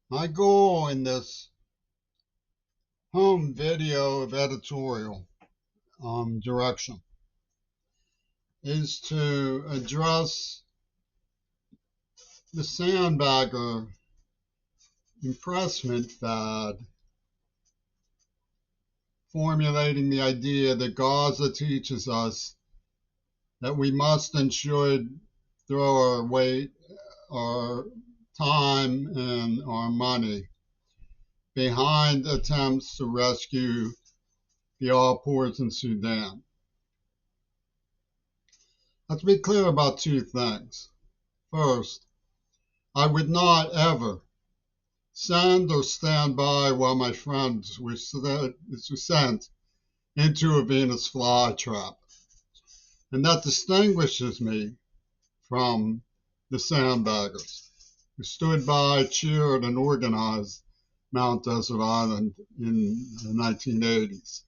My goal in this home video of editorial direction is to address the Sandbagger impressment fad, formulating the idea that Gaza teaches us that we must and should throw our weight, our time, and our money behind attempts to rescue the all poors in Sudan. Let's be clear about two things. First, I would not ever send or stand by while my friends were sent into a Venus flytrap. And that distinguishes me from the sandbaggers who stood by, cheered, and organized Mount Desert Island in the 1980s.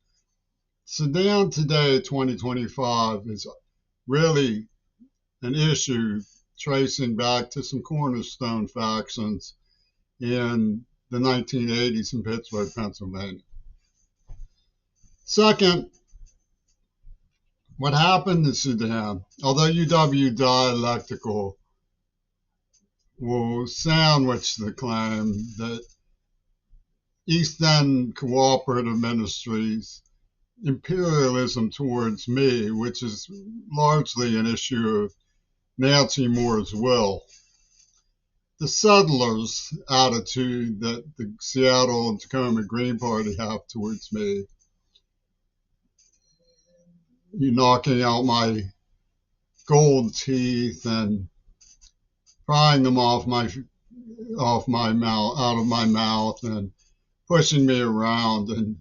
Sudan today, 2025, is really an issue tracing back to some cornerstone factions in the 1980s in Pittsburgh, Pennsylvania. Second, what happened in Sudan, although UWDialectical will sandwich the claim that East End cooperative ministries imperialism towards me, which is largely an issue of Nancy Moore's will. The settlers' attitude that the Seattle and Tacoma Green Party have towards me, you knocking out my gold teeth and prying them off my mouth, out of my mouth, and pushing me around and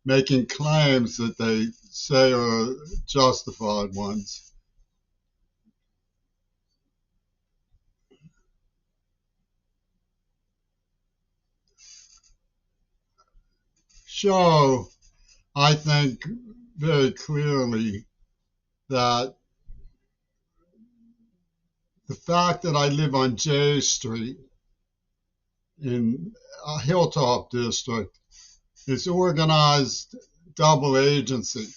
making claims that they say are justified ones. Show, I think, very clearly that the fact that I live on J Street in a Hilltop district is organized double agency.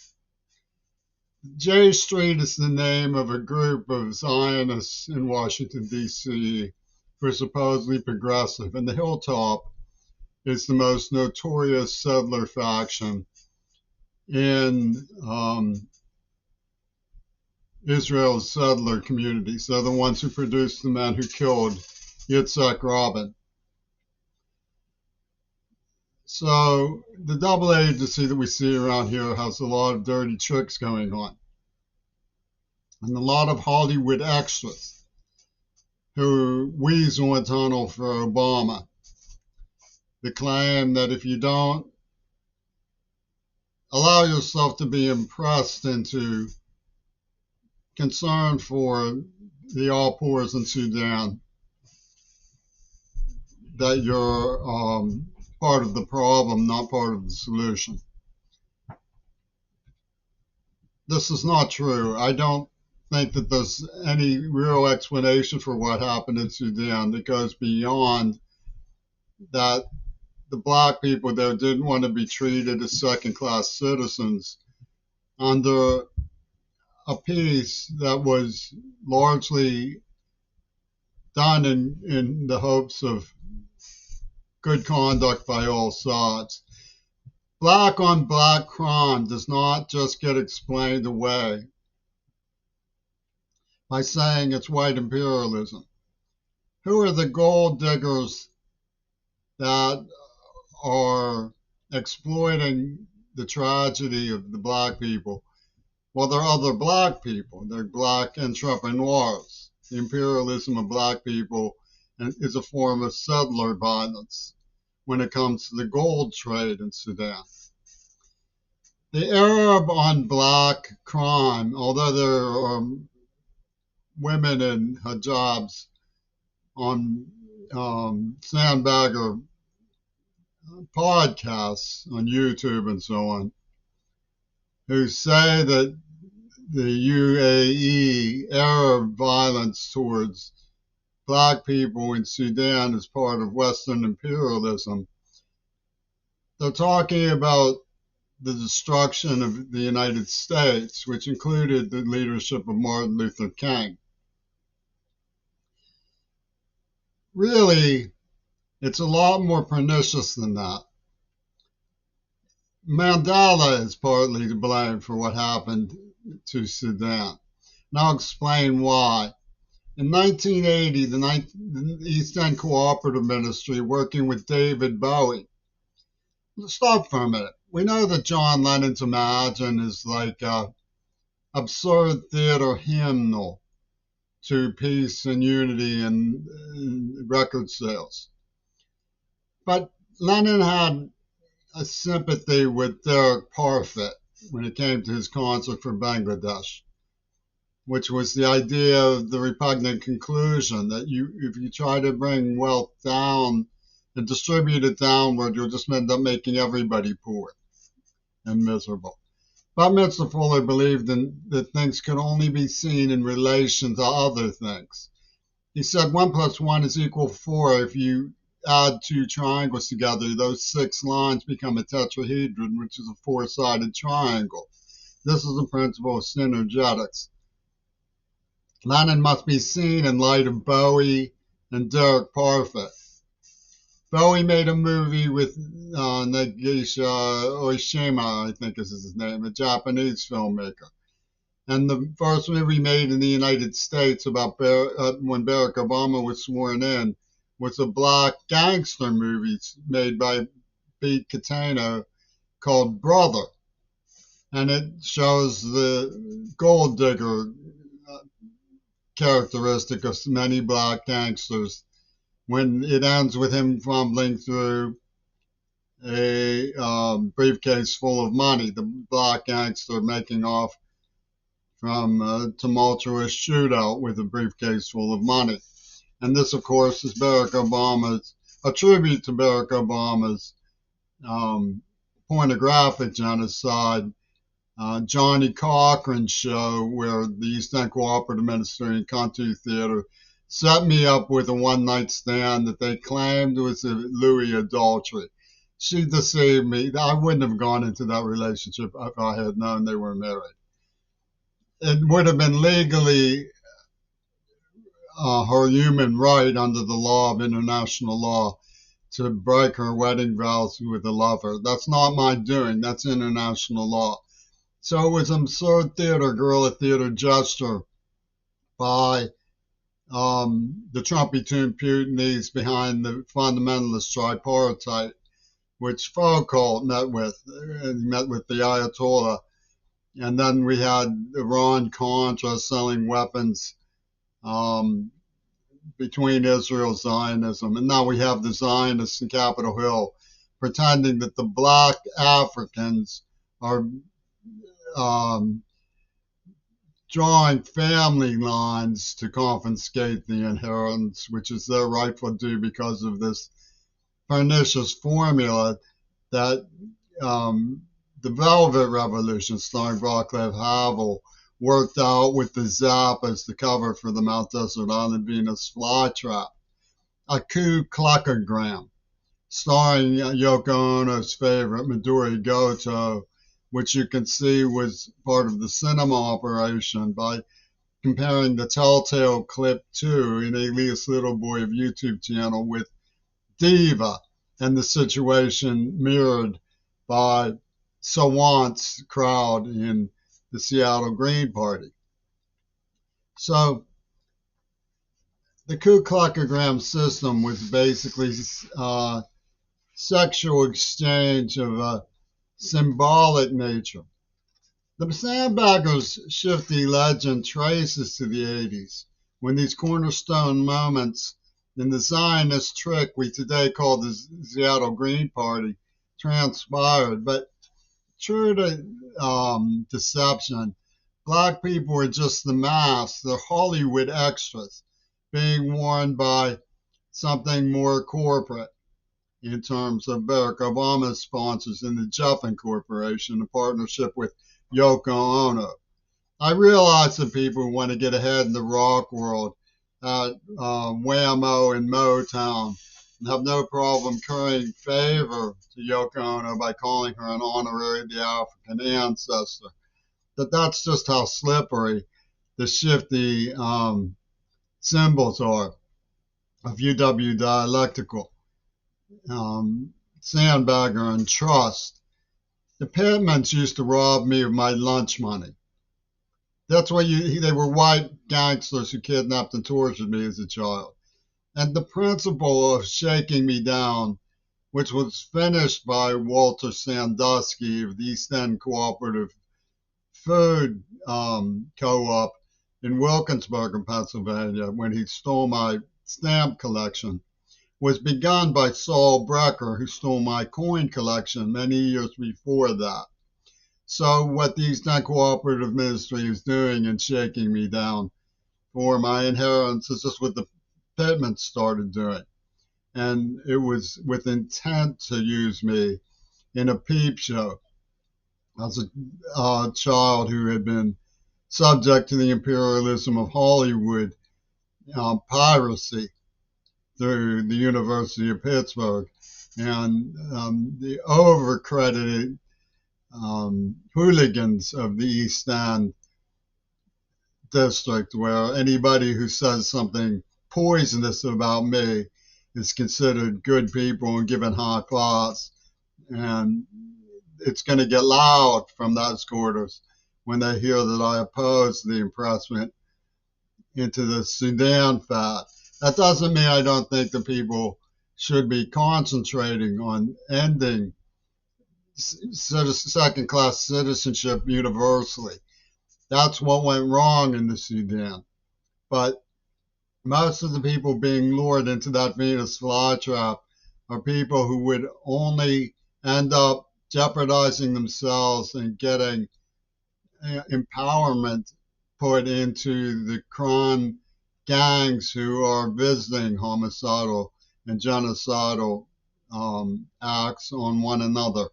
J Street is the name of a group of Zionists in Washington, D.C., who are supposedly progressive, and the Hilltop is the most notorious settler faction in Israel's settler communities. They're the ones who produced the men who killed Yitzhak Rabin. So the double agency that we see around here has a lot of dirty tricks going on, and a lot of Hollywood extras who weasel a tunnel for Obama. The claim that if you don't allow yourself to be impressed into concern for the all poors in Sudan, that you're part of the problem, not part of the solution. This is not true. I don't think that there's any real explanation for what happened in Sudan that goes beyond that the black people there didn't want to be treated as second-class citizens under a peace that was largely done in the hopes of good conduct by all sides. Black on black crime does not just get explained away by saying it's white imperialism. Who are the gold diggers that are exploiting the tragedy of the black people? Well, there are other black people. They're black entrepreneurs. The imperialism of black people is a form of settler violence when it comes to the gold trade in Sudan. The Arab on black crime, although there are women in hijabs on Sandbagger podcasts on YouTube and so on, who say that the UAE Arab violence towards black people in Sudan as part of Western imperialism. They're talking about the destruction of the United States, which included the leadership of Martin Luther King. Really, it's a lot more pernicious than that. Mandela is partly to blame for what happened to Sudan. And I'll explain why. In 1980, the East End Cooperative Ministry, working with David Bowie, stop for a minute. We know that John Lennon's Imagine is like an absurd theater hymnal to peace and unity and record sales. But Lennon had a sympathy with Derek Parfit when it came to his concert for Bangladesh, which was the idea of the repugnant conclusion that if you try to bring wealth down and distribute it downward, you'll just end up making everybody poor and miserable. Buckminster Fuller believed that things could only be seen in relation to other things. He said 1 + 1 = 4 if you add two triangles together. Those 6 lines become a tetrahedron, which is a 4-sided triangle. This is the principle of synergetics. Lennon must be seen in light of Bowie and Derek Parfit. Bowie made a movie with Nagisha Oishima, I think is his name, a Japanese filmmaker. And the first movie made in the United States about when Barack Obama was sworn in was a black gangster movie made by Pete Catano called Brother. And it shows the gold digger characteristic of many black gangsters when it ends with him fumbling through a briefcase full of money, the black gangster making off from a tumultuous shootout with a briefcase full of money. And this, of course, is a tribute to Barack Obama's pornographic genocide, Johnny Cochran's show, where the East End Cooperative Ministry and Cantu Theater set me up with a one-night stand that they claimed was a Louis adultery. She deceived me. I wouldn't have gone into that relationship if I had known they were married. It would have been legally her human right under the law of international law to break her wedding vows with a lover. That's not my doing. That's international law. So it was an absurd theater, guerrilla theater gesture by the Trumpy-Toon Putinies behind the fundamentalist tripartite, which Foucault met with the Ayatollah. And then we had Iran-Contra selling weapons between Israel and Zionism. And now we have the Zionists in Capitol Hill pretending that the black Africans are drawing family lines to confiscate the inheritance, which is their rightful due because of this pernicious formula that the Velvet Revolution, starring Vaclav Havel, worked out with the Zap as the cover for the Mount Desert Island Venus flytrap. A Ku Kluckogram, starring Yoko Ono's favorite, Midori Goto, which you can see was part of the cinema operation by comparing the Telltale Clip 2, an Alias Little Boy of YouTube channel, with Diva, and the situation mirrored by Sawant's crowd in the Seattle Green Party. So the Ku Kluckogram system was basically sexual exchange of a symbolic nature. The Sandbagger's shifty legend traces to the 80s, when these cornerstone moments in the Zionist trick we today call the Seattle Green Party transpired. But true to deception, black people were just the mask, the Hollywood extras, being worn by something more corporate in terms of Barack Obama's sponsors in the Jeffin Corporation, a partnership with Yoko Ono. I realize that people want to get ahead in the rock world at Whammo and Motown, and have no problem currying favor to Yoko Ono by calling her an honorary the African ancestor. That's just how slippery the shifty symbols are of UWDialectical. Sandbagger and trust. The Pittmans used to rob me of my lunch money. That's why they were white gangsters who kidnapped and tortured me as a child. And the principle of shaking me down, which was finished by Walter Sandusky of the East End Cooperative Food Co-op in Wilkinsburg, Pennsylvania, when he stole my stamp collection, was begun by Saul Brecker, who stole my coin collection many years before that. So what the East End Cooperative Ministry is doing in shaking me down for my inheritance is just what the Pittmans started doing. And it was with intent to use me in a peep show as a child who had been subject to the imperialism of Hollywood piracy through the University of Pittsburgh, and the overcredited hooligans of the East End district, where anybody who says something poisonous about me is considered good people and given high class. And it's going to get loud from those quarters when they hear that I oppose the impressment into the Sudan fat. That doesn't mean I don't think the people should be concentrating on ending second-class citizenship universally. That's what went wrong in the Sudan. But most of the people being lured into that Venus flytrap are people who would only end up jeopardizing themselves and getting empowerment put into the crime gangs who are visiting homicidal and genocidal acts on one another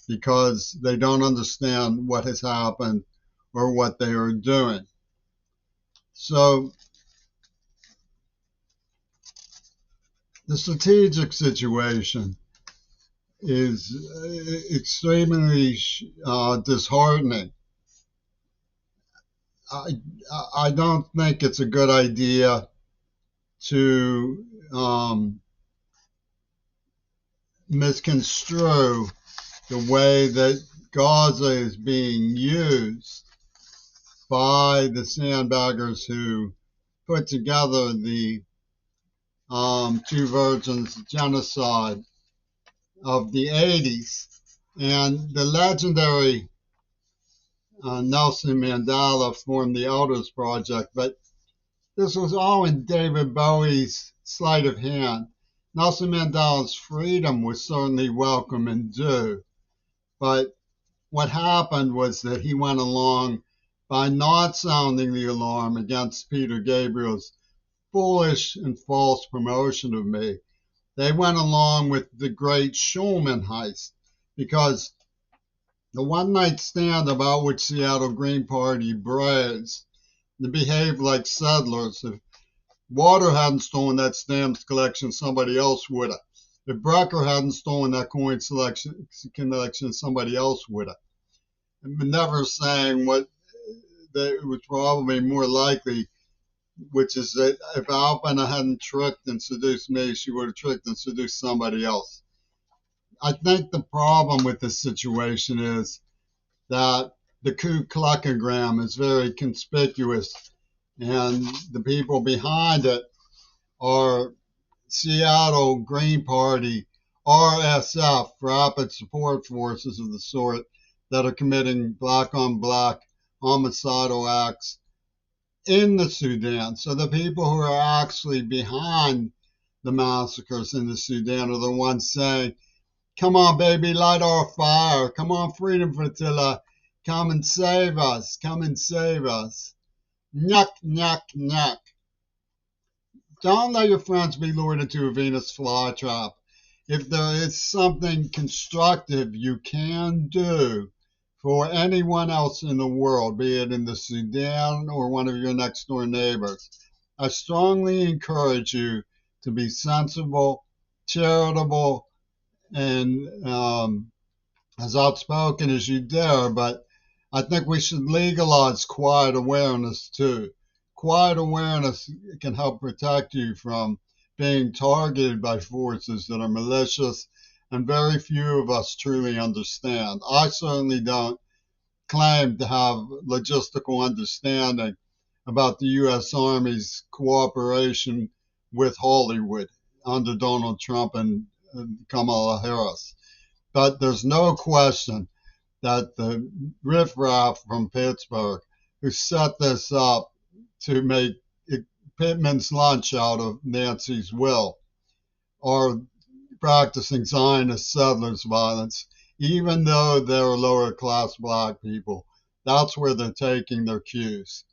because they don't understand what has happened or what they are doing. So the strategic situation is extremely disheartening. I don't think it's a good idea to misconstrue the way that Gaza is being used by the sandbaggers who put together the Two Virgins genocide of the 80s. And the legendary Nelson Mandela formed the Elders Project, but this was all in David Bowie's sleight of hand. Nelson Mandela's freedom was certainly welcome and due, but what happened was that he went along by not sounding the alarm against Peter Gabriel's foolish and false promotion of me. They went along with the great Schulman heist because the one-night stand about which Seattle Green Party brags, they behaved like settlers. If Water hadn't stolen that stamps collection, somebody else would have. If Brecker hadn't stolen that coin collection, somebody else would have. And never saying what it was probably more likely, which is that if Alpina hadn't tricked and seduced me, she would have tricked and seduced somebody else. I think the problem with this situation is that the Ku Kluxogram is very conspicuous, and the people behind it are Seattle Green Party, RSF, Rapid Support Forces of the sort, that are committing black-on-black homicidal acts in the Sudan. So the people who are actually behind the massacres in the Sudan are the ones saying, come on, baby, light our fire. Come on, Freedom Flotilla. Come and save us. Come and save us. Nyuk, nyuk, nyuk. Don't let your friends be lured into a Venus flytrap. If there is something constructive you can do for anyone else in the world, be it in the Sudan or one of your next door neighbors, I strongly encourage you to be sensible, charitable, and as outspoken as you dare, but I think we should legalize quiet awareness too. Quiet awareness can help protect you from being targeted by forces that are malicious and very few of us truly understand. I certainly don't claim to have logistical understanding about the U.S. Army's cooperation with Hollywood under Donald Trump and Kamala Harris. But there's no question that the riffraff from Pittsburgh who set this up to make Pittman's lunch out of Nancy's will are practicing Zionist settlers violence, even though they're lower class black people. That's where they're taking their cues.